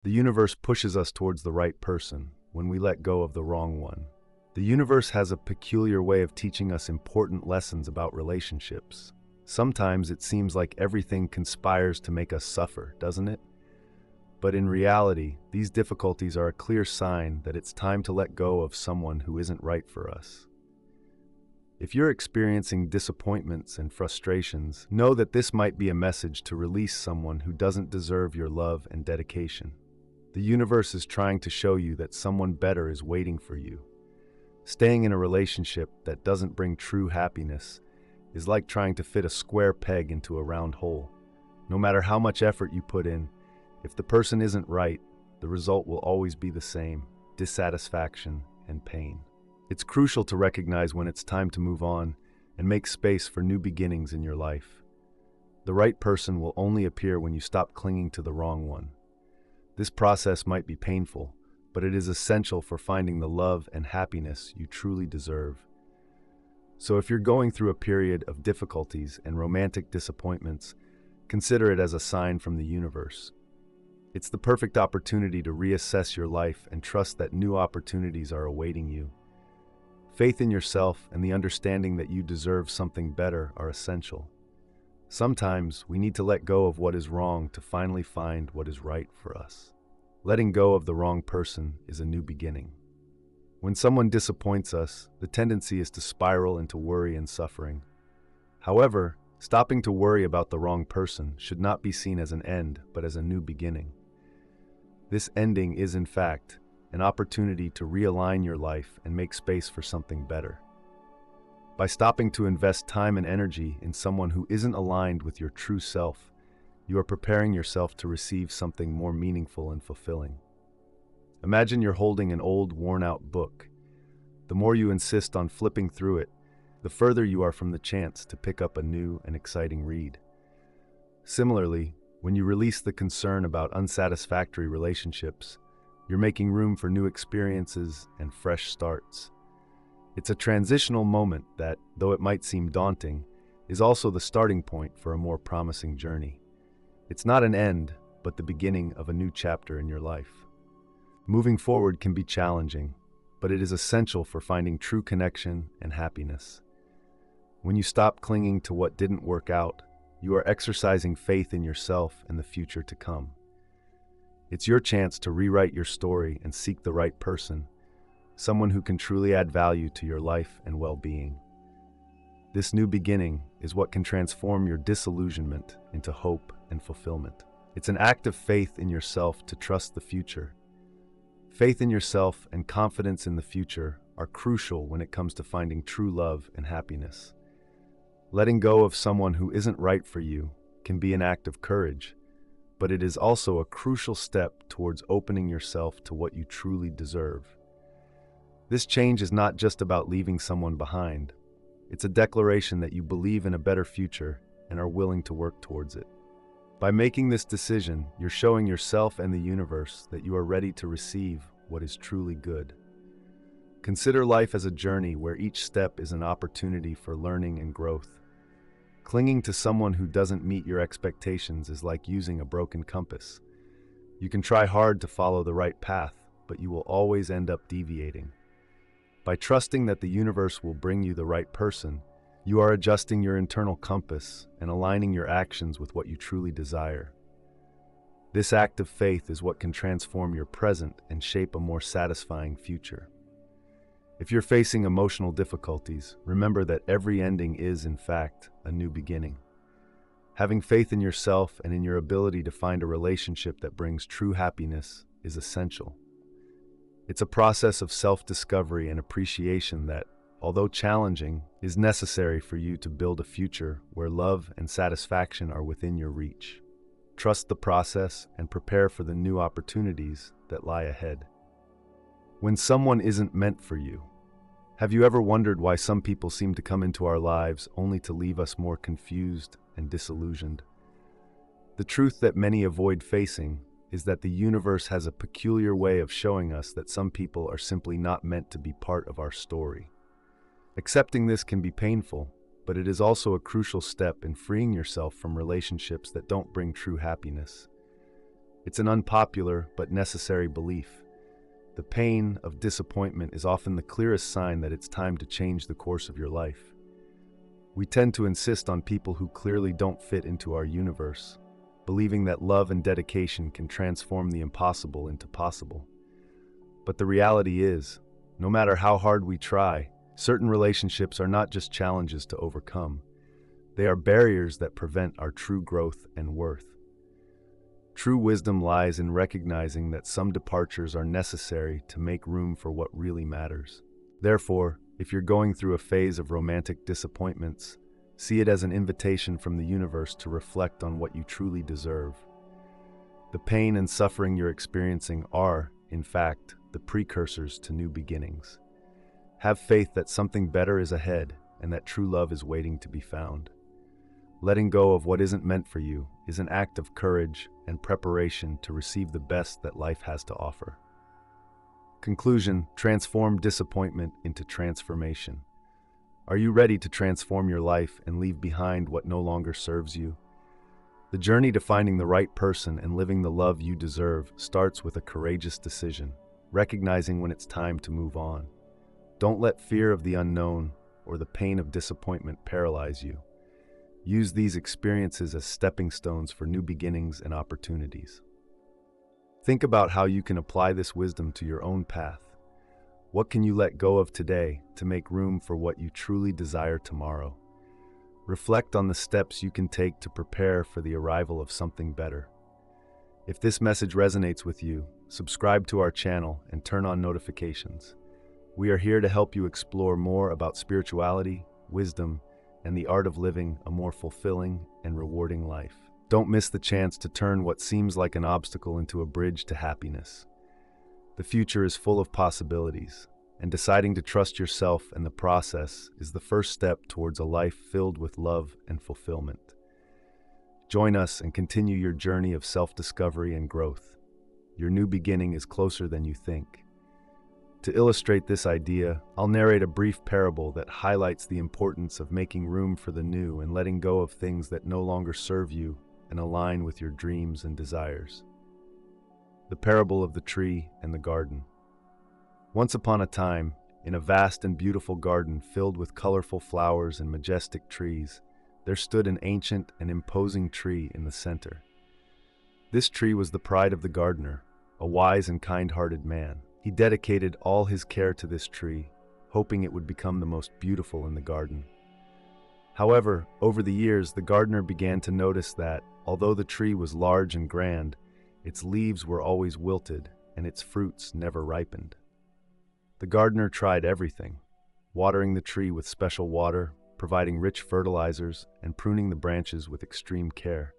The universe pushes us towards the right person when we let go of the wrong one. The universe has a peculiar way of teaching us important lessons about relationships. Sometimes it seems like everything conspires to make us suffer, doesn't it? But in reality, these difficulties are a clear sign that it's time to let go of someone who isn't right for us. If you're experiencing disappointments and frustrations, know that this might be a message to release someone who doesn't deserve your love and dedication. The universe is trying to show you that someone better is waiting for you. Staying in a relationship that doesn't bring true happiness is like trying to fit a square peg into a round hole. No matter how much effort you put in, if the person isn't right, the result will always be the same: dissatisfaction and pain. It's crucial to recognize when it's time to move on and make space for new beginnings in your life. The right person will only appear when you stop clinging to the wrong one. This process might be painful, but it is essential for finding the love and happiness you truly deserve. So if you're going through a period of difficulties and romantic disappointments, consider it as a sign from the universe. It's the perfect opportunity to reassess your life and trust that new opportunities are awaiting you. Faith in yourself and the understanding that you deserve something better are essential. Sometimes we need to let go of what is wrong to finally find what is right for us. Letting go of the wrong person is a new beginning. When someone disappoints us, the tendency is to spiral into worry and suffering. However, stopping to worry about the wrong person should not be seen as an end, but as a new beginning. This ending is, in fact, an opportunity to realign your life and make space for something better. By stopping to invest time and energy in someone who isn't aligned with your true self, you are preparing yourself to receive something more meaningful and fulfilling. Imagine you're holding an old, worn-out book. The more you insist on flipping through it, the further you are from the chance to pick up a new and exciting read. Similarly, when you release the concern about unsatisfactory relationships, you're making room for new experiences and fresh starts. It's a transitional moment that, though it might seem daunting, is also the starting point for a more promising journey. It's not an end, but the beginning of a new chapter in your life. Moving forward can be challenging, but it is essential for finding true connection and happiness. When you stop clinging to what didn't work out, you are exercising faith in yourself and the future to come. It's your chance to rewrite your story and seek the right person, someone who can truly add value to your life and well-being. This new beginning is what can transform your disillusionment into hope and fulfillment. It's an act of faith in yourself to trust the future. Faith in yourself and confidence in the future are crucial when it comes to finding true love and happiness. Letting go of someone who isn't right for you can be an act of courage, but it is also a crucial step towards opening yourself to what you truly deserve. This change is not just about leaving someone behind. It's a declaration that you believe in a better future and are willing to work towards it. By making this decision, you're showing yourself and the universe that you are ready to receive what is truly good. Consider life as a journey where each step is an opportunity for learning and growth. Clinging to someone who doesn't meet your expectations is like using a broken compass. You can try hard to follow the right path, but you will always end up deviating. By trusting that the universe will bring you the right person, you are adjusting your internal compass and aligning your actions with what you truly desire. This act of faith is what can transform your present and shape a more satisfying future. If you're facing emotional difficulties, remember that every ending is, in fact, a new beginning. Having faith in yourself and in your ability to find a relationship that brings true happiness is essential. It's a process of self-discovery and appreciation that, although challenging, is necessary for you to build a future where love and satisfaction are within your reach. Trust the process and prepare for the new opportunities that lie ahead. When someone isn't meant for you, have you ever wondered why some people seem to come into our lives only to leave us more confused and disillusioned? The truth that many avoid facing is that the universe has a peculiar way of showing us that some people are simply not meant to be part of our story. Accepting this can be painful, but it is also a crucial step in freeing yourself from relationships that don't bring true happiness. It's an unpopular but necessary belief. The pain of disappointment is often the clearest sign that it's time to change the course of your life. We tend to insist on people who clearly don't fit into our universe, believing that love and dedication can transform the impossible into possible. But the reality is, no matter how hard we try, certain relationships are not just challenges to overcome. They are barriers that prevent our true growth and worth. True wisdom lies in recognizing that some departures are necessary to make room for what really matters. Therefore, if you're going through a phase of romantic disappointments, see it as an invitation from the universe to reflect on what you truly deserve. The pain and suffering you're experiencing are, in fact, the precursors to new beginnings. Have faith that something better is ahead and that true love is waiting to be found. Letting go of what isn't meant for you is an act of courage and preparation to receive the best that life has to offer. Conclusion: transform disappointment into transformation. Are you ready to transform your life and leave behind what no longer serves you? The journey to finding the right person and living the love you deserve starts with a courageous decision, recognizing when it's time to move on. Don't let fear of the unknown or the pain of disappointment paralyze you. Use these experiences as stepping stones for new beginnings and opportunities. Think about how you can apply this wisdom to your own path. What can you let go of today to make room for what you truly desire tomorrow? Reflect on the steps you can take to prepare for the arrival of something better. If this message resonates with you, subscribe to our channel and turn on notifications. We are here to help you explore more about spirituality, wisdom, and the art of living a more fulfilling and rewarding life. Don't miss the chance to turn what seems like an obstacle into a bridge to happiness. The future is full of possibilities, and deciding to trust yourself and the process is the first step towards a life filled with love and fulfillment. Join us and continue your journey of self-discovery and growth. Your new beginning is closer than you think. To illustrate this idea, I'll narrate a brief parable that highlights the importance of making room for the new and letting go of things that no longer serve you and align with your dreams and desires. The parable of the tree and the garden. Once upon a time, in a vast and beautiful garden filled with colorful flowers and majestic trees, there stood an ancient and imposing tree in the center. This tree was the pride of the gardener, a wise and kind-hearted man. He dedicated all his care to this tree, hoping it would become the most beautiful in the garden. However, over the years, the gardener began to notice that, although the tree was large and grand, its leaves were always wilted and its fruits never ripened. The gardener tried everything, watering the tree with special water, providing rich fertilizers, and pruning the branches with extreme care.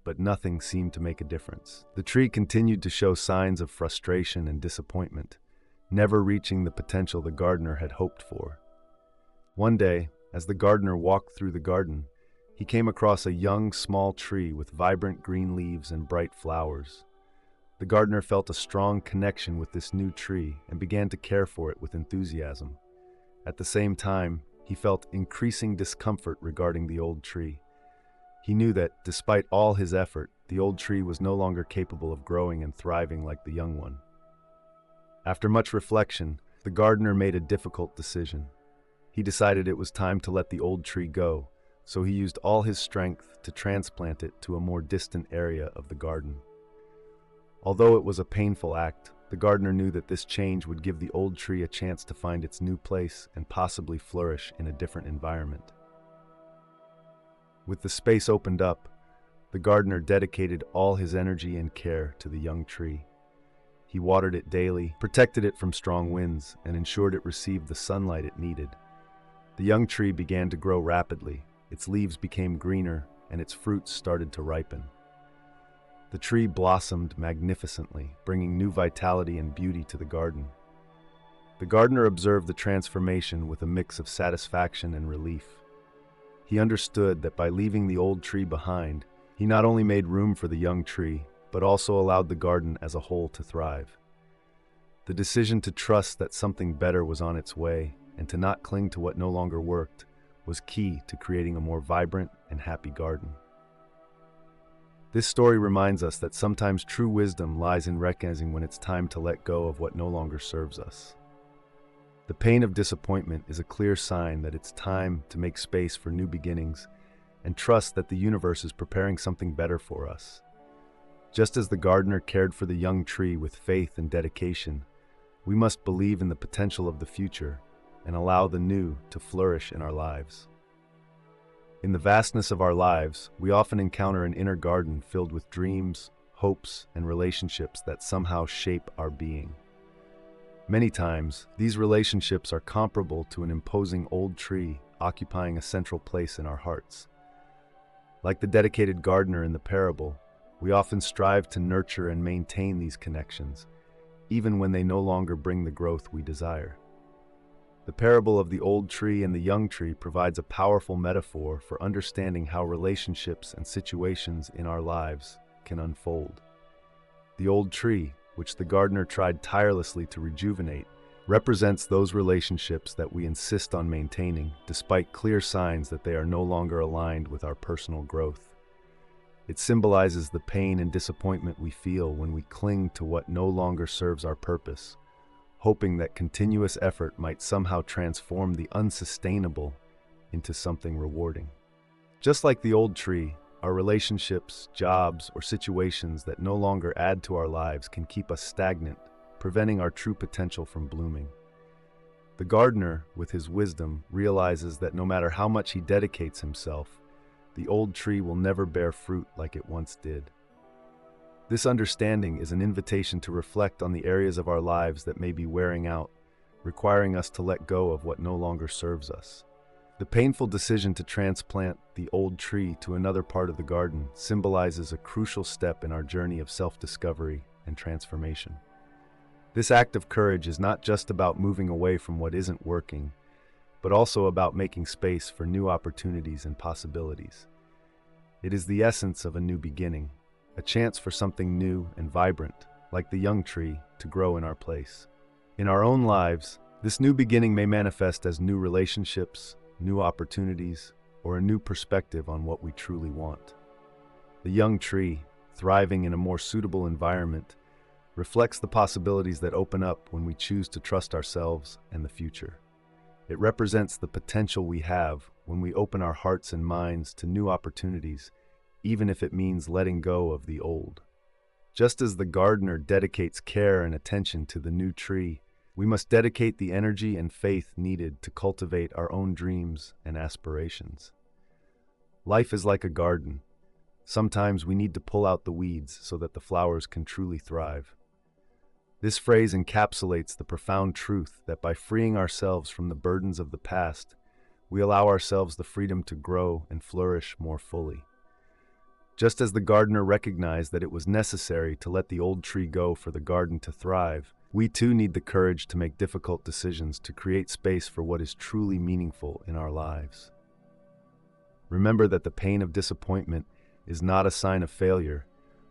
But nothing seemed to make a difference. The tree continued to show signs of frustration and disappointment, never reaching the potential the gardener had hoped for. One day, as the gardener walked through the garden, he came across a young, small tree with vibrant green leaves and bright flowers. The gardener felt a strong connection with this new tree and began to care for it with enthusiasm. At the same time, he felt increasing discomfort regarding the old tree. He knew that, despite all his effort, the old tree was no longer capable of growing and thriving like the young one. After much reflection, the gardener made a difficult decision. He decided it was time to let the old tree go, so he used all his strength to transplant it to a more distant area of the garden. Although it was a painful act, the gardener knew that this change would give the old tree a chance to find its new place and possibly flourish in a different environment. With the space opened up, the gardener dedicated all his energy and care to the young tree. He watered it daily, protected it from strong winds, and ensured it received the sunlight it needed. The young tree began to grow rapidly, its leaves became greener, and its fruits started to ripen. The tree blossomed magnificently, bringing new vitality and beauty to the garden. The gardener observed the transformation with a mix of satisfaction and relief. He understood that by leaving the old tree behind, he not only made room for the young tree, but also allowed the garden as a whole to thrive. The decision to trust that something better was on its way and to not cling to what no longer worked was key to creating a more vibrant and happy garden. This story reminds us that sometimes true wisdom lies in recognizing when it's time to let go of what no longer serves us. The pain of disappointment is a clear sign that it's time to make space for new beginnings and trust that the universe is preparing something better for us. Just as the gardener cared for the young tree with faith and dedication, we must believe in the potential of the future and allow the new to flourish in our lives. In the vastness of our lives, we often encounter an inner garden filled with dreams, hopes, and relationships that somehow shape our being. Many times, these relationships are comparable to an imposing old tree occupying a central place in our hearts. Like the dedicated gardener in the parable, we often strive to nurture and maintain these connections, even when they no longer bring the growth we desire. The parable of the old tree and the young tree provides a powerful metaphor for understanding how relationships and situations in our lives can unfold. The old tree, which the gardener tried tirelessly to rejuvenate, represents those relationships that we insist on maintaining, despite clear signs that they are no longer aligned with our personal growth. It symbolizes the pain and disappointment we feel when we cling to what no longer serves our purpose, hoping that continuous effort might somehow transform the unsustainable into something rewarding. Just like the old tree, our relationships, jobs, or situations that no longer add to our lives can keep us stagnant, preventing our true potential from blooming. The gardener, with his wisdom, realizes that no matter how much he dedicates himself, the old tree will never bear fruit like it once did. This understanding is an invitation to reflect on the areas of our lives that may be wearing out, requiring us to let go of what no longer serves us. The painful decision to transplant the old tree to another part of the garden symbolizes a crucial step in our journey of self-discovery and transformation. This act of courage is not just about moving away from what isn't working, but also about making space for new opportunities and possibilities. It is the essence of a new beginning, a chance for something new and vibrant, like the young tree, to grow in our place. In our own lives, this new beginning may manifest as new relationships, new opportunities, or a new perspective on what we truly want. The young tree, thriving in a more suitable environment, reflects the possibilities that open up when we choose to trust ourselves and the future. It represents the potential we have when we open our hearts and minds to new opportunities, even if it means letting go of the old. Just as the gardener dedicates care and attention to the new tree, we must dedicate the energy and faith needed to cultivate our own dreams and aspirations. Life is like a garden. Sometimes we need to pull out the weeds so that the flowers can truly thrive. This phrase encapsulates the profound truth that by freeing ourselves from the burdens of the past, we allow ourselves the freedom to grow and flourish more fully. Just as the gardener recognized that it was necessary to let the old tree go for the garden to thrive, we too need the courage to make difficult decisions to create space for what is truly meaningful in our lives. Remember that the pain of disappointment is not a sign of failure,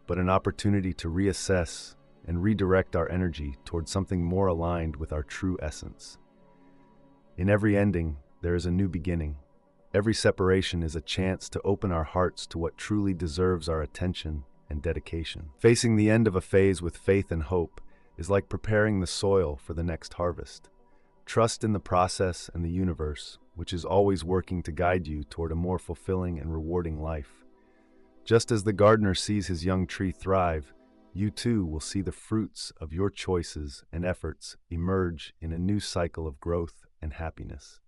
but an opportunity to reassess and redirect our energy towards something more aligned with our true essence. In every ending, there is a new beginning. Every separation is a chance to open our hearts to what truly deserves our attention and dedication. Facing the end of a phase with faith and hope is like preparing the soil for the next harvest. Trust in the process and the universe, which is always working to guide you toward a more fulfilling and rewarding life. Just as the gardener sees his young tree thrive, you too will see the fruits of your choices and efforts emerge in a new cycle of growth and happiness.